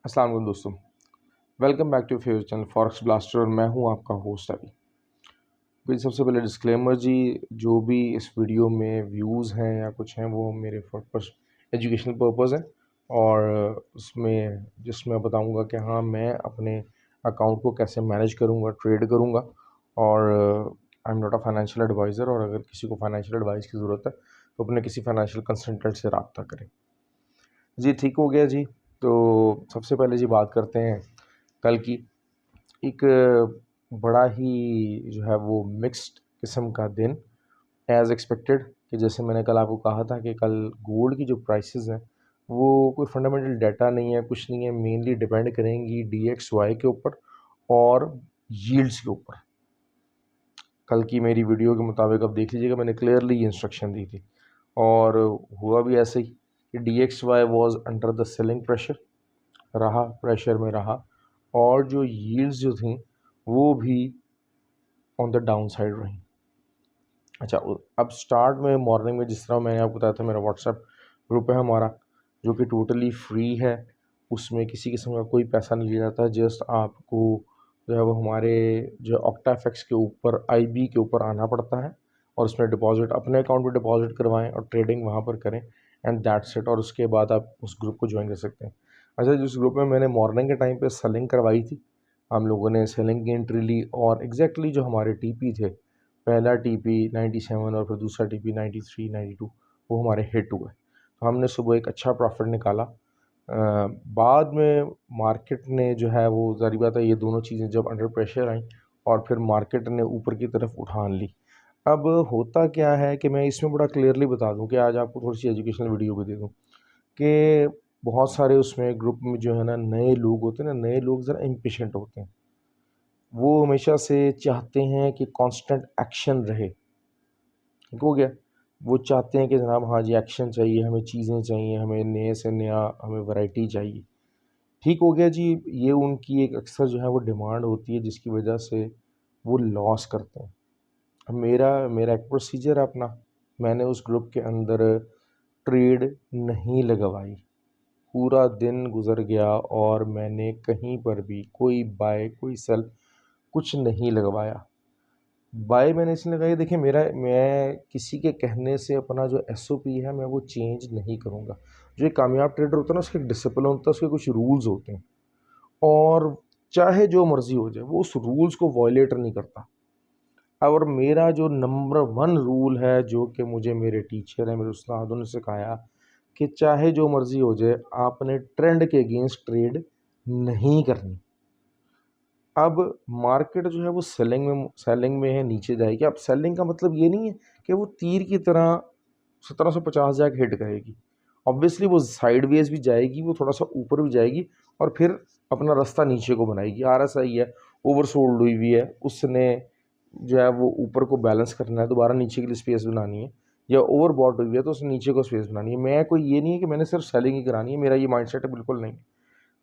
अस्सलाम वालेकुम दोस्तों, welcome back to favourite channel forex blaster और मैं हूं आपका होस्ट अभी। भाई सबसे पहले डिस्क्लेमर जी, जो भी इस वीडियो में व्यूज़ हैं या कुछ हैं वो मेरे पर्पस एजुकेशनल पर्पस है और उसमें जिसमें बताऊंगा कि हाँ मैं अपने अकाउंट को कैसे मैनेज करूंगा, ट्रेड करूंगा और I am not a financial adviser. और अगर किसी को फाइनेंशियल एडवाइस की ज़रूरत है तो अपने किसी फाइनेंशियल कंसल्टेंट से रब्ता करें। जी ठीक हो गया जी। तो सबसे पहले जी बात करते हैं कल की। एक बड़ा ही जो है वो मिक्स्ड किस्म का दिन एज़ एक्सपेक्टेड, कि जैसे मैंने कल आपको कहा था कि कल गोल्ड की जो प्राइसेस हैं वो कोई फंडामेंटल डाटा नहीं है, कुछ नहीं है, मेनली डिपेंड करेंगी DXY के ऊपर और यील्ड्स के ऊपर। कल की मेरी वीडियो के मुताबिक अब देख लीजिएगा, मैंने क्लियरली ये इंस्ट्रक्शन दी थी और हुआ भी ऐसे ही कि DXY was under the selling pressure, रहा प्रेशर में रहा और जो यील्ड्स जो थी वो भी ऑन द डाउन साइड रही। अच्छा, अब स्टार्ट में मॉर्निंग में जिस तरह मैंने आपको बताया था, मेरा व्हाट्सएप ग्रुप है हमारा जो कि टोटली फ्री है, उसमें किसी किस्म का कोई पैसा नहीं लिया जाता। जस्ट आपको जो है वो हमारे जो ऑक्टाफेक्स के ऊपर IB के ऊपर आना पड़ता है और उसमें डिपॉजिट अपने अकाउंट में डिपॉजिट करवाएं और ट्रेडिंग वहाँ पर करें एंड दैट्स इट। और उसके बाद आप उस ग्रुप को ज्वाइन कर सकते हैं। अच्छा, जिस ग्रुप में मैंने मॉर्निंग के टाइम पे सेलिंग करवाई थी, हम लोगों ने सेलिंग की एंट्री ली और एग्जैक्टली जो हमारे TP थे, पहला TP 97 और फिर दूसरा TP 93 92, वो हमारे हिट हुए। तो हमने सुबह एक अच्छा प्रॉफिट निकाला। बाद में मार्केट ने जो है वो, ज़ाहिर बात है, ये दोनों चीज़ें जब अंडर प्रेशर आई और फिर मार्केट ने ऊपर की तरफ उठान ली। अब होता क्या है कि मैं इसमें बड़ा क्लियरली बता दूं कि आज आपको थोड़ी सी एजुकेशनल वीडियो भी दे दूं कि बहुत सारे उसमें ग्रुप में जो है ना नए लोग होते हैं ना, नए लोग ज़रा इम्पेशेंट होते हैं। वो हमेशा से चाहते हैं कि कांस्टेंट एक्शन रहे। ठीक हो गया। वो चाहते हैं कि जनाब हाँ जी एक्शन चाहिए, हमें चीज़ें चाहिए, हमें नए से नया, हमें वैरायटी चाहिए। ठीक हो गया जी। ये उनकी एक अक्सर जो है वो डिमांड होती है जिसकी वजह से वो लॉस करते हैं। अब मेरा मेरा एक प्रोसीजर है अपना, मैंने उस ग्रुप के अंदर ट्रेड नहीं लगवाई। पूरा दिन गुजर गया और मैंने कहीं पर भी कोई बाय कोई सेल कुछ नहीं लगवाया। बाय मैंने इसलिए लगाई, देखिए मैं किसी के कहने से अपना जो SOP है मैं वो चेंज नहीं करूँगा। जो एक कामयाब ट्रेडर होता है ना, उसका एक डिसिप्लिन होता है, उसके कुछ रूल्स होते हैं और चाहे जो मर्जी हो जाए वो उस रूल्स को वायलेट नहीं करता। और मेरा जो नंबर 1 रूल है, जो कि मुझे मेरे टीचर हैं, मेरे उस्तादों ने सिखाया, कि चाहे जो मर्जी हो जाए आपने ट्रेंड के अगेंस्ट ट्रेड नहीं करनी। अब मार्केट जो है वो सेलिंग में है, नीचे जाएगी। अब सेलिंग का मतलब ये नहीं है कि वो तीर की तरह 1750 जाके हिट करेगी। ऑब्वियसली वो साइडवेज भी जाएगी, वो थोड़ा सा ऊपर भी जाएगी और फिर अपना रास्ता नीचे को बनाएगी। RSI है, ओवरसोल्ड हुई हुई है, उसने जो है वो ऊपर को बैलेंस करना है, दोबारा नीचे के लिए स्पेस बनानी है, या ओवरबॉट हुई है तो उसने नीचे को स्पेस बनानी है। मैं कोई ये नहीं है कि मैंने सिर्फ सेलिंग ही करानी है, मेरा ये माइंडसेट है बिल्कुल नहीं।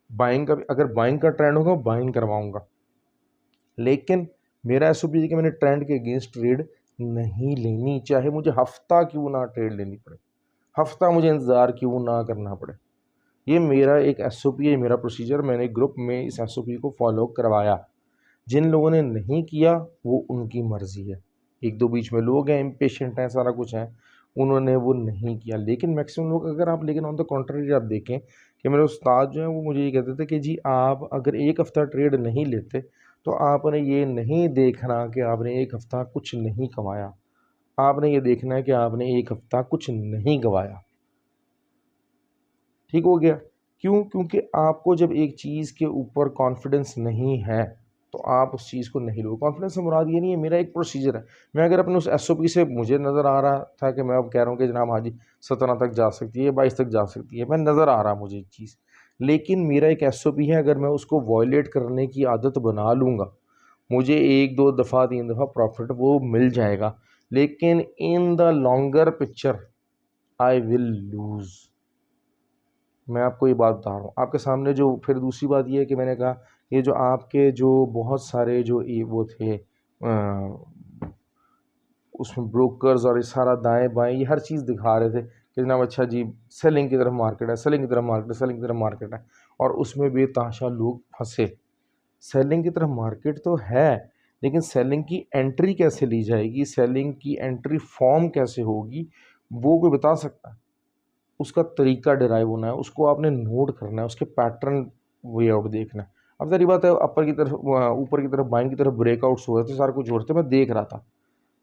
बाइंग का भी, अगर बाइंग का ट्रेंड होगा बाइंग करवाऊंगा, लेकिन मेरा SOP है कि मैंने ट्रेंड के अगेंस्ट ट्रेड नहीं लेनी, चाहे मुझे हफ्ता क्यों ना ट्रेड लेनी पड़े, हफ्ता मुझे इंतज़ार क्यों ना करना पड़े। ये मेरा एक SOP है, मेरा प्रोसीजर। मैंने ग्रुप में इस SOP को फॉलो करवाया। जिन लोगों ने नहीं किया वो उनकी मर्ज़ी है। एक दो बीच में लोग हैं, इम्पेशेंट हैं, सारा कुछ है, उन्होंने वो नहीं किया। लेकिन मैक्सिमम लोग, अगर आप लेकिन ऑन द कॉन्ट्ररी आप देखें कि मेरे उस्ताद जो हैं वो मुझे ये कहते थे कि जी आप अगर एक हफ़्ता ट्रेड नहीं लेते तो आपने ये नहीं देखना कि आपने एक हफ़्ता कुछ नहीं कमाया, आपने ये देखना है कि आपने एक हफ़्ता कुछ नहीं गंवाया। ठीक हो गया। क्यों? क्योंकि आपको जब एक चीज़ के ऊपर कॉन्फिडेंस नहीं है तो आप उस चीज़ को नहीं लो। कॉन्फिडेंस से मुराद ये नहीं है, मेरा एक प्रोसीजर है। मैं अगर अपने उस SOP से, मुझे नज़र आ रहा था कि मैं अब कह रहा हूँ कि जनाब हाँ जी 17 तक जा सकती है, 22 तक जा सकती है, मैं नज़र आ रहा मुझे एक चीज़, लेकिन मेरा एक SOP है। अगर मैं उसको वॉयलेट करने की आदत बना लूँगा, मुझे 1 2 दफ़ा 3 दफ़ा प्रॉफिट वो मिल जाएगा, लेकिन in the longer picture I will lose. मैं आपको ये बात बता रहा हूँ आपके सामने। जो फिर दूसरी बात ये है कि मैंने कहा, ये जो आपके जो बहुत सारे जो वो थे उसमें ब्रोकर्स और ये सारा दाएं बाएं ये हर चीज़ दिखा रहे थे कि जनाब अच्छा जी सेलिंग की तरफ मार्केट है, सेलिंग की तरफ मार्केट है, सेलिंग की तरफ मार्केट है, और उसमें बेतहाशा लोग फंसे। सेलिंग की तरफ मार्केट तो है, लेकिन सेलिंग की एंट्री कैसे ली जाएगी, सेलिंग की एंट्री फॉर्म कैसे होगी, वो कोई बता सकता है? उसका तरीका डिराइव होना है, उसको आपने नोट करना है, उसके पैटर्न वे आउट देखना है। अब सारी बात है अपर की तरफ ऊपर की तरफ बाइंग की तरफ ब्रेकआउट्स हो रहे थे, सारा कुछ हो रहे थे, मैं देख रहा था,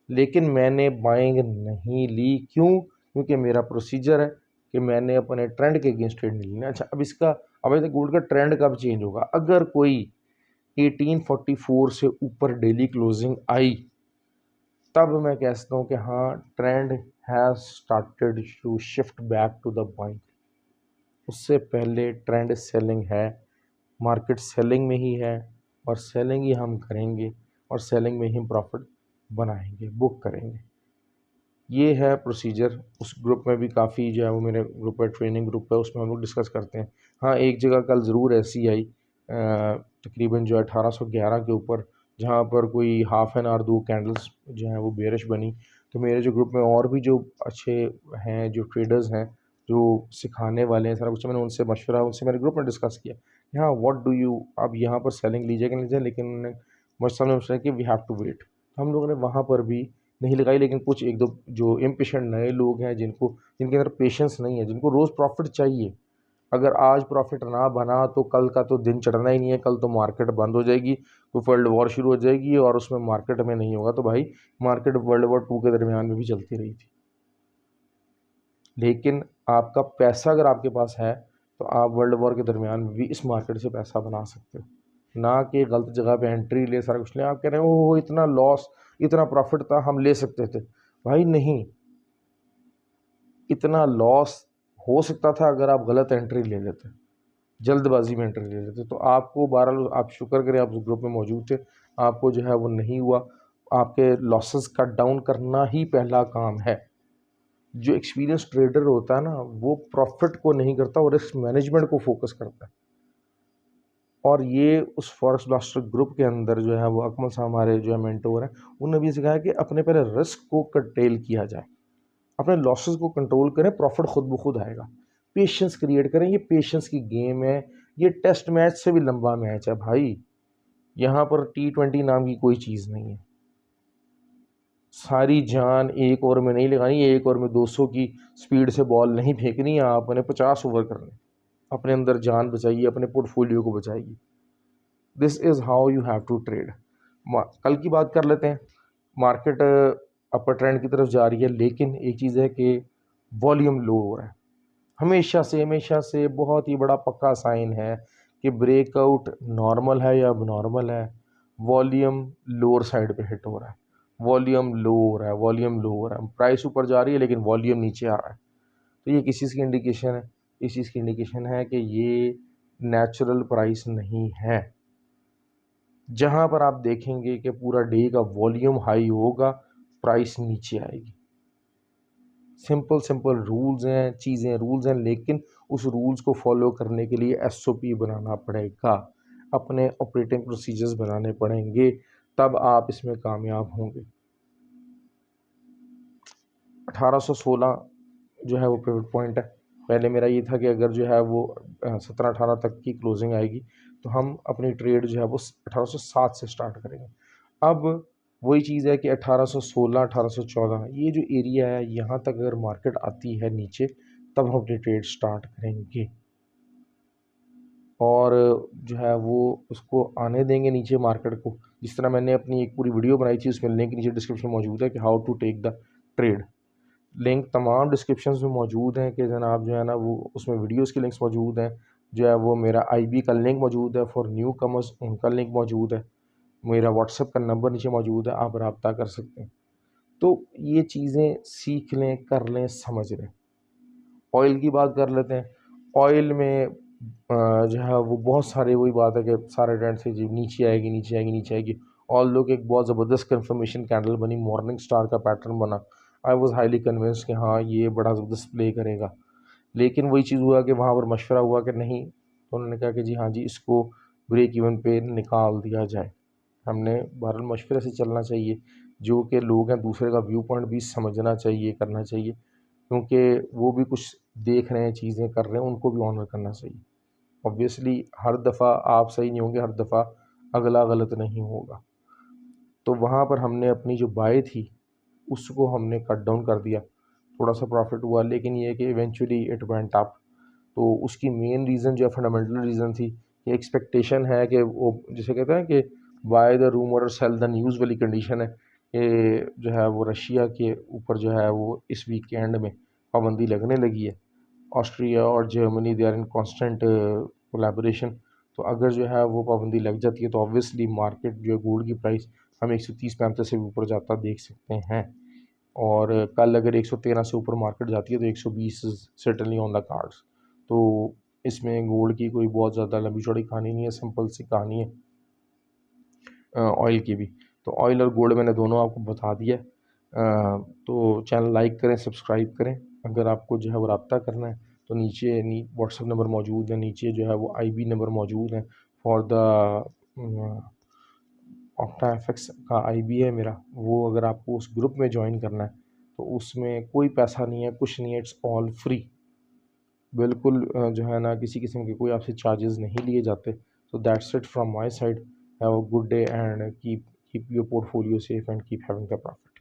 लेकिन मैंने बाइंग नहीं ली। क्यों? क्योंकि मेरा प्रोसीजर है कि मैंने अपने ट्रेंड के अगेंस्ट ट्रेड नहीं लेना। अच्छा, अब ऐसे गोल्ड का ट्रेंड कब चेंज होगा? अगर कोई 1844 से ऊपर डेली क्लोजिंग आई, तब मैं कहता हूँ कि हाँ, trend has started to shift back to the buying. उससे पहले ट्रेंड सेलिंग है, मार्केट सेलिंग में ही है, और सेलिंग ही हम करेंगे, और सेलिंग में ही प्रॉफिट बनाएंगे, बुक करेंगे। ये है प्रोसीजर। उस ग्रुप में भी काफ़ी जो है वो मेरे ग्रुप है, ट्रेनिंग ग्रुप है, उसमें हम लोग डिस्कस करते हैं। हाँ, एक जगह कल ज़रूर ऐसी आई तकरीबन जो है 1811 के ऊपर, जहाँ पर कोई हाफ एन आवर 2 कैंडल्स जो हैं वो बेरिश बनी। तो मेरे जो ग्रुप में और भी जो अच्छे हैं, जो ट्रेडर्स हैं, जो सिखाने वाले हैं, सारा कुछ मैंने उनसे मशवरा, उनसे मेरे ग्रुप में डिस्कस किया, हाँ व्हाट डू यू, अब यहाँ पर सेलिंग लीजिए कि नहीं लीजिए, लेकिन उन्होंने मुझसे सामने मशवरा कि वी हैव टू वेट। हम लोगों ने वहाँ पर भी नहीं लगाई, लेकिन कुछ एक दो जो इम्पेशेंट नए लोग हैं, जिनके अंदर पेशेंस नहीं है, जिनको रोज़ प्रॉफिट चाहिए, अगर आज प्रॉफिट ना बना तो कल का तो दिन चढ़ना ही नहीं है, कल तो मार्केट बंद हो जाएगी, कोई वर्ल्ड वॉर शुरू हो जाएगी और उसमें मार्केट में नहीं होगा। तो भाई, मार्केट वर्ल्ड वॉर 2 के दरमियान में भी चलती रही थी, लेकिन आपका पैसा अगर आपके पास है तो आप वर्ल्ड वॉर के दरमियान में भी इस मार्केट से पैसा बना सकते हो, ना कि गलत जगह पे एंट्री ले सारा कुछ ले। आप कह रहे हो ओह इतना लॉस, इतना प्रॉफिट था, हम ले सकते थे। भाई नहीं, इतना लॉस हो सकता था अगर आप गलत एंट्री ले लेते, जल्दबाजी में एंट्री ले लेते। तो आपको बहरहाल आप शुक्र करें आप उस ग्रुप में मौजूद थे, आपको जो है वो नहीं हुआ। आपके लॉसेस कट डाउन करना ही पहला काम है। जो एक्सपीरियंस ट्रेडर होता है ना, वो प्रॉफिट को नहीं करता, वो रिस्क मैनेजमेंट को फोकस करता है। और ये उस फॉरेक्स ब्लास्टर ग्रुप के अंदर जो है वो अकमल साहब हमारे जो है मेंटोर हैं, उन्होंने भी सिखाया कि अपने पहले रिस्क को कंटेल किया जाए, अपने लॉसेस को कंट्रोल करें, प्रॉफिट खुद ब खुद आएगा। पेशेंस क्रिएट करें, ये पेशेंस की गेम है, ये टेस्ट मैच से भी लंबा मैच है भाई। यहाँ पर T20 नाम की कोई चीज़ नहीं है। सारी जान एक ओवर में नहीं लगानी, एक ओवर में 200 की स्पीड से बॉल नहीं फेंकनी है, आपने 50 ओवर करने। अपने अंदर जान बचाइए, अपने पोर्टफोलियो को बचाइए। This is how you have to trade. कल की बात कर लेते हैं। मार्केट अपर ट्रेंड की तरफ जा रही है, लेकिन एक चीज़ है कि वॉल्यूम लो हो रहा है। हमेशा से बहुत ही बड़ा पक्का साइन है कि ब्रेकआउट नॉर्मल है या अब नॉर्मल है, वॉल्यूम लोअर साइड पे हिट हो रहा है, वॉल्यूम लो हो रहा है, वॉल्यूम लो हो रहा है। प्राइस ऊपर जा रही है लेकिन वॉल्यूम नीचे आ रहा है। तो ये किस चीज़ की इंडिकेशन है? इस चीज़ की इंडिकेशन है कि ये नेचुरल प्राइस नहीं है। जहाँ पर आप देखेंगे कि पूरा डे का वॉल्यूम हाई होगा, प्राइस नीचे आएगी। सिंपल सिंपल रूल्स हैं, चीज़ें रूल्स हैं, लेकिन उस रूल्स को फॉलो करने के लिए एसओपी बनाना पड़ेगा, अपने ऑपरेटिंग प्रोसीजर्स बनाने पड़ेंगे, तब आप इसमें कामयाब होंगे। 1816 जो है वो पिवट पॉइंट है। पहले मेरा ये था कि अगर जो है वो 17-18 तक की क्लोजिंग आएगी तो हम अपनी ट्रेड जो है वो 1807 से स्टार्ट करेंगे। अब वही चीज़ है कि 1816 1814 ये जो एरिया है, यहाँ तक अगर मार्केट आती है नीचे, तब हम अपनी ट्रेड स्टार्ट करेंगे, और जो है वो उसको आने देंगे नीचे मार्केट को। जिस तरह मैंने अपनी एक पूरी वीडियो बनाई थी, उसमें लिंक नीचे डिस्क्रिप्शन में मौजूद है कि how to take the trade. Link तमाम डिस्क्रिप्शन में मौजूद हैं कि जनाब जो है ना वो उसमें वीडियोस के लिंक्स मौजूद हैं। जो है वो मेरा आईबी का लिंक मौजूद है, फॉर न्यू कमर्स उनका लिंक मौजूद है, मेरा व्हाट्सएप का नंबर नीचे मौजूद है, आप रब्ता कर सकते हैं। तो ये चीज़ें सीख लें, कर लें, समझ लें। ऑयल की बात कर लेते हैं। ऑयल में जो है वो बहुत सारे, वही बात है कि सारे ट्रेंड से जी नीचे आएगी, नीचे आएगी, नीचे आएगी। ऑल लोग एक बहुत ज़बरदस्त कन्फर्मेशन कैंडल बनी, मॉर्निंग स्टार का पैटर्न बना। आई वॉज हाईली कन्विंस्ड कि हाँ ये बड़ा ज़बरदस्त प्ले करेगा, लेकिन वही चीज़ हुआ कि वहाँ पर मशवरा हुआ कि नहीं, तो उन्होंने कहा कि जी हाँ जी, इसको ब्रेक इवन पे निकाल दिया जाए। हमने बहरहाल मशवरे से चलना चाहिए, जो कि लोग हैं दूसरे का व्यू पॉइंट भी समझना चाहिए, करना चाहिए। क्योंकि वो भी कुछ देख रहे हैं, चीज़ें कर रहे हैं, उनको भी ऑनर करना चाहिए। ऑब्वियसली हर दफ़ा आप सही नहीं होंगे, हर दफ़ा अगला गलत नहीं होगा। तो वहाँ पर हमने अपनी जो बाय थी उसको हमने कट डाउन कर दिया, थोड़ा सा प्रॉफिट हुआ, लेकिन ये कि इवेंचुअली इट वेंट अप। तो उसकी मेन रीज़न जो है, फंडामेंटल रीज़न थी कि एक्सपेक्टेशन है कि वो जिसे कहते हैं कि बाय द रूमर और सेल द न्यूज़ वाली कंडीशन है कि जो है वो रशिया के ऊपर जो है वो इस वीकेंड में पाबंदी लगने लगी है। ऑस्ट्रिया और Germany they are in constant collaboration. तो अगर जो है वो पाबंदी लग जाती है तो ऑब्वियसली मार्केट जो है गोल्ड की प्राइस हम 130-135 से ऊपर जाता देख सकते हैं। और कल अगर 113 से ऊपर मार्केट जाती है तो 120 सर्टेनली ऑन द कार्ड्स। तो इसमें गोल्ड की कोई बहुत ज़्यादा लंबी चौड़ी कहानी नहीं है, सिंपल सी कहानी है ऑयल की भी। तो ऑयल और गोल्ड मैंने दोनों आपको बता दिया है। तो चैनल लाइक करें, सब्सक्राइब करें। अगर आपको जो है वो रब्ता करना है तो नीचे व्हाट्सअप नंबर मौजूद है, नीचे जो है वो आईबी नंबर मौजूद है फॉर द ऑक्टा एफएक्स का आईबी है मेरा। वो अगर आपको उस ग्रुप में ज्वाइन करना है तो उसमें कोई पैसा नहीं है, कुछ नहीं है, इट्स ऑल फ्री। बिल्कुल जो है ना किसी किस्म के कोई आपसे चार्जेस नहीं लिए जाते। So that's it from my side. Have a good day and keep your portfolio safe and keep having the profit.